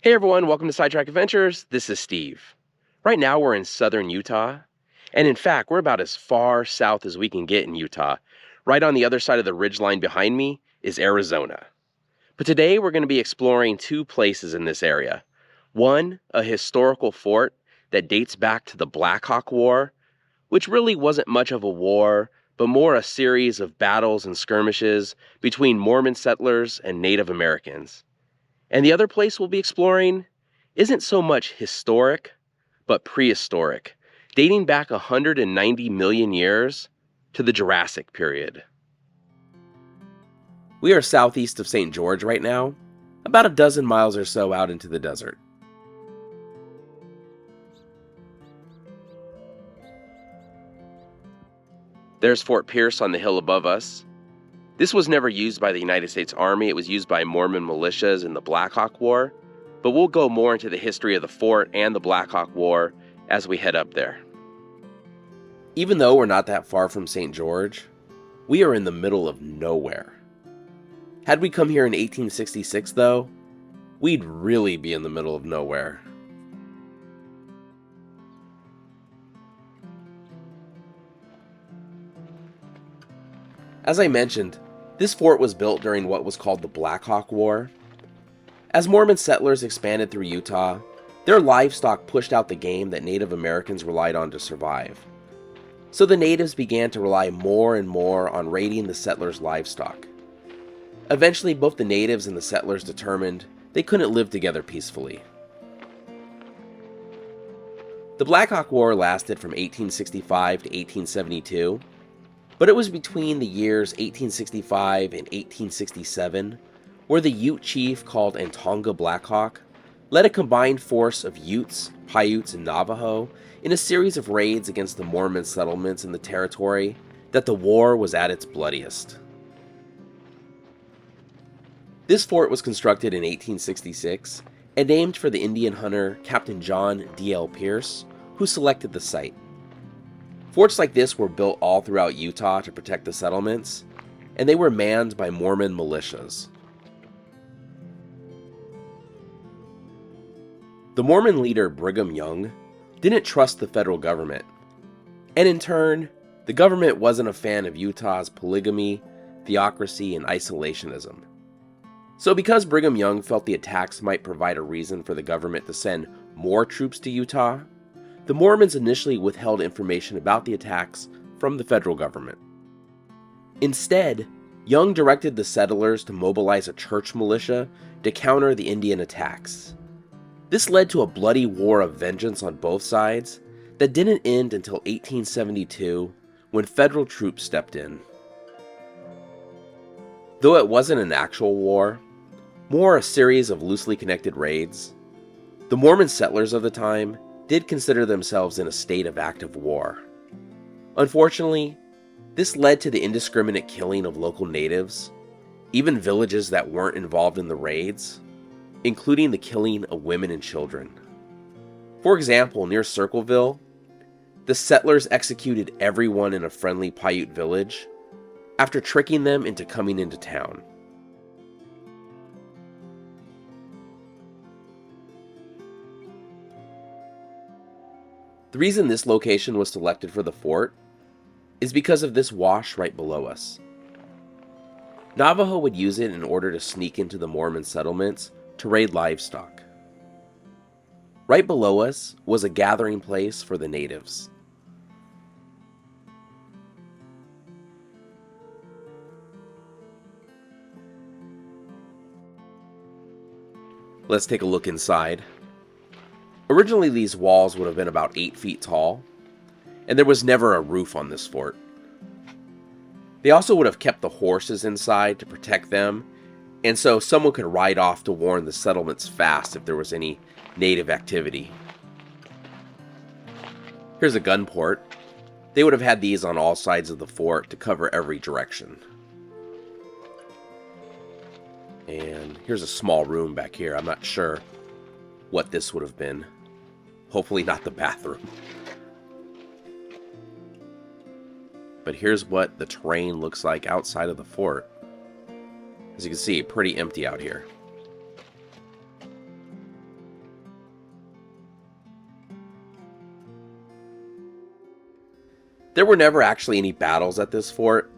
Hey everyone, welcome to Sidetrack Adventures. This is Steve. Right now we're in southern Utah, and in fact, we're about as far south as we can get in Utah. Right on the other side of the ridgeline behind me is Arizona. But today we're going to be exploring two places in this area. One, a historical fort that dates back to the Black Hawk War, which really wasn't much of a war, but more a series of battles and skirmishes between Mormon settlers and Native Americans. And the other place we'll be exploring isn't so much historic, but prehistoric, dating back 190 million years to the Jurassic period. We are southeast of St. George right now, about a dozen miles or so out into the desert. There's Fort Pearce on the hill above us. This was never used by the United States Army. It was used by Mormon militias in the Black Hawk War, but we'll go more into the history of the fort and the Black Hawk War as we head up there. Even though we're not that far from St. George, we are in the middle of nowhere. Had we come here in 1866, though, we'd really be in the middle of nowhere. As I mentioned, this fort was built during what was called the Black Hawk War. As Mormon settlers expanded through Utah, their livestock pushed out the game that Native Americans relied on to survive. So the natives began to rely more and more on raiding the settlers' livestock. Eventually, both the natives and the settlers determined they couldn't live together peacefully. The Black Hawk War lasted from 1865 to 1872, but it was between the years 1865 and 1867 where the Ute chief called Antonga Blackhawk led a combined force of Utes, Paiutes, and Navajo in a series of raids against the Mormon settlements in the territory that the war was at its bloodiest. This fort was constructed in 1866 and named for the Indian hunter Captain John D.L. Pierce, who selected the site. Forts like this were built all throughout Utah to protect the settlements, and they were manned by Mormon militias. The Mormon leader Brigham Young didn't trust the federal government, and in turn, the government wasn't a fan of Utah's polygamy, theocracy, and isolationism. So because Brigham Young felt the attacks might provide a reason for the government to send more troops to Utah, the Mormons initially withheld information about the attacks from the federal government. Instead, Young directed the settlers to mobilize a church militia to counter the Indian attacks. This led to a bloody war of vengeance on both sides that didn't end until 1872 when federal troops stepped in. Though it wasn't an actual war, more a series of loosely connected raids, the Mormon settlers of the time did consider themselves in a state of active war. Unfortunately, this led to the indiscriminate killing of local natives, even villages that weren't involved in the raids, including the killing of women and children. For example, near Circleville, the settlers executed everyone in a friendly Paiute village after tricking them into coming into town. The reason this location was selected for the fort is because of this wash right below us. Navajo would use it in order to sneak into the Mormon settlements to raid livestock. Right below us was a gathering place for the natives. Let's take a look inside. Originally, these walls would have been about 8 feet tall, and there was never a roof on this fort. They also would have kept the horses inside to protect them, and so someone could ride off to warn the settlements fast if there was any native activity. Here's a gun port. They would have had these on all sides of the fort to cover every direction. And here's a small room back here. I'm not sure what this would have been. Hopefully not the bathroom. But here's what the terrain looks like outside of the fort. As you can see, pretty empty out here. There were never actually any battles at this fort.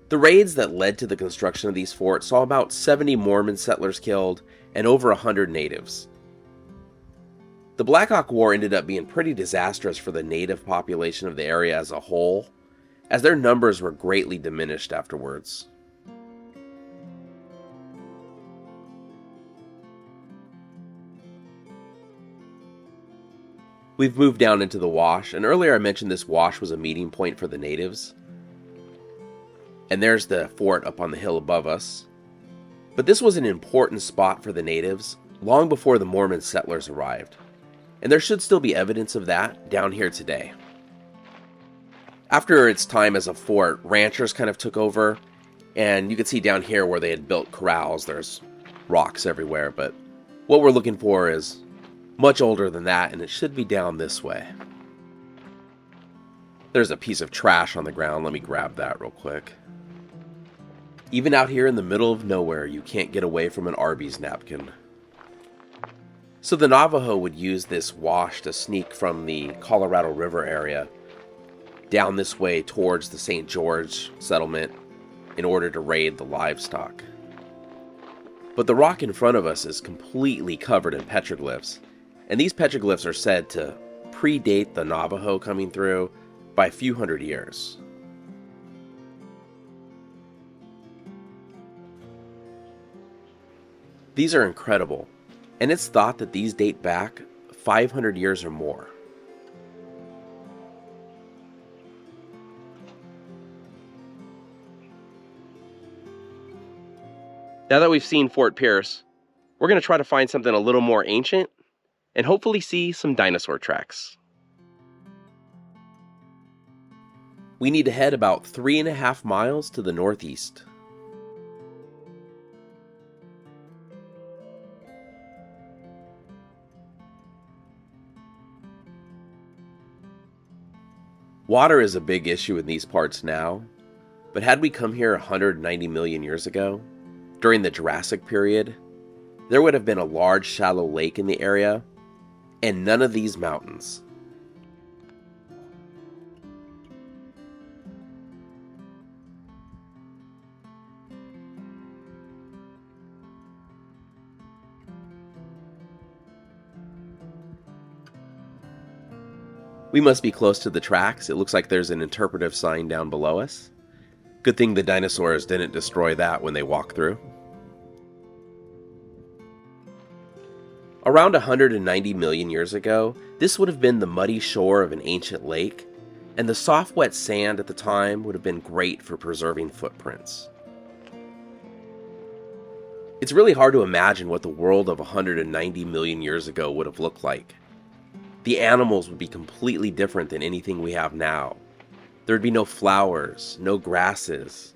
The raids that led to the construction of these forts saw about 70 Mormon settlers killed and over 100 natives. The Black Hawk War ended up being pretty disastrous for the native population of the area as a whole, as their numbers were greatly diminished afterwards. We've moved down into the wash, and earlier I mentioned this wash was a meeting point for the natives. And there's the fort up on the hill above us. But this was an important spot for the natives long before the Mormon settlers arrived. And there should still be evidence of that down here today. After its time as a fort, ranchers kind of took over, and you can see down here where they had built corrals, there's rocks everywhere, but what we're looking for is much older than that, and it should be down this way. There's a piece of trash on the ground. Let me grab that real quick. Even out here in the middle of nowhere, you can't get away from an Arby's napkin. So the Navajo would use this wash to sneak from the Colorado River area down this way towards the St. George settlement in order to raid the livestock. But the rock in front of us is completely covered in petroglyphs, and these petroglyphs are said to predate the Navajo coming through by a few hundred years. These are incredible, and it's thought that these date back 500 years or more. Now that we've seen Fort Pearce, we're going to try to find something a little more ancient and hopefully see some dinosaur tracks. We need to head about 3.5 miles to the northeast. Water is a big issue in these parts now, but had we come here 190 million years ago, during the Jurassic period, there would have been a large shallow lake in the area, and none of these mountains. We must be close to the tracks. It looks like there's an interpretive sign down below us. Good thing the dinosaurs didn't destroy that when they walked through. Around 190 million years ago, this would have been the muddy shore of an ancient lake, and the soft wet sand at the time would have been great for preserving footprints. It's really hard to imagine what the world of 190 million years ago would have looked like. The animals would be completely different than anything we have now. There would be no flowers, no grasses.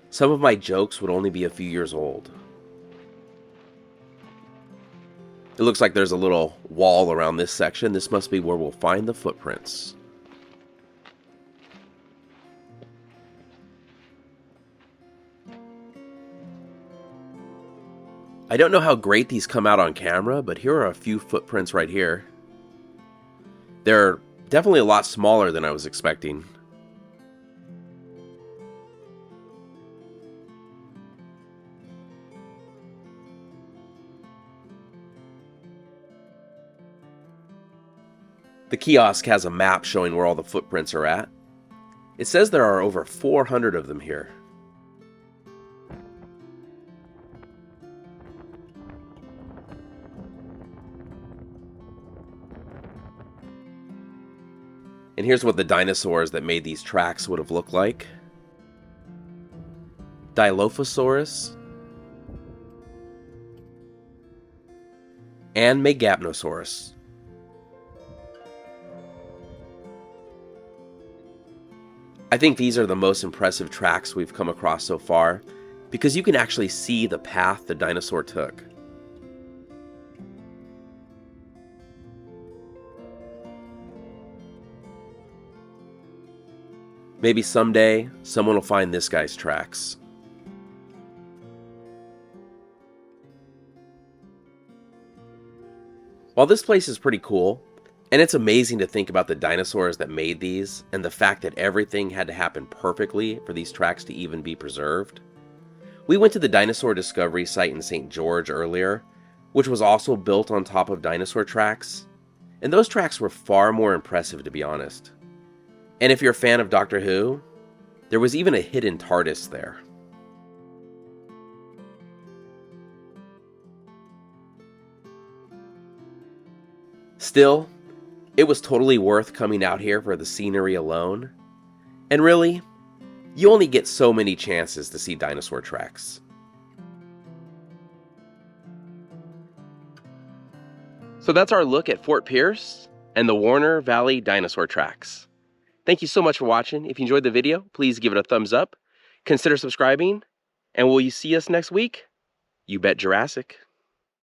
Some of my jokes would only be a few years old. It looks like there's a little wall around this section. This must be where we'll find the footprints. I don't know how great these come out on camera, but here are a few footprints right here. They're definitely a lot smaller than I was expecting. The kiosk has a map showing where all the footprints are at. It says there are over 400 of them here. And here's what the dinosaurs that made these tracks would have looked like. Dilophosaurus and Megapnosaurus. I think these are the most impressive tracks we've come across so far, because you can actually see the path the dinosaur took. Maybe someday, someone will find this guy's tracks. While this place is pretty cool, And it's amazing to think about the dinosaurs that made these and the fact that everything had to happen perfectly for these tracks to even be preserved. We went to the dinosaur discovery site in St. George earlier, which was also built on top of dinosaur tracks, and those tracks were far more impressive, to be honest. And if you're a fan of Doctor Who, there was even a hidden TARDIS there. Still, it was totally worth coming out here for the scenery alone. And really, you only get so many chances to see dinosaur tracks. So that's our look at Fort Pearce and the Warner Valley Dinosaur tracks. Thank you so much for watching. If you enjoyed the video, please give it a thumbs up. Consider subscribing. And will you see us next week? You bet Jurassic.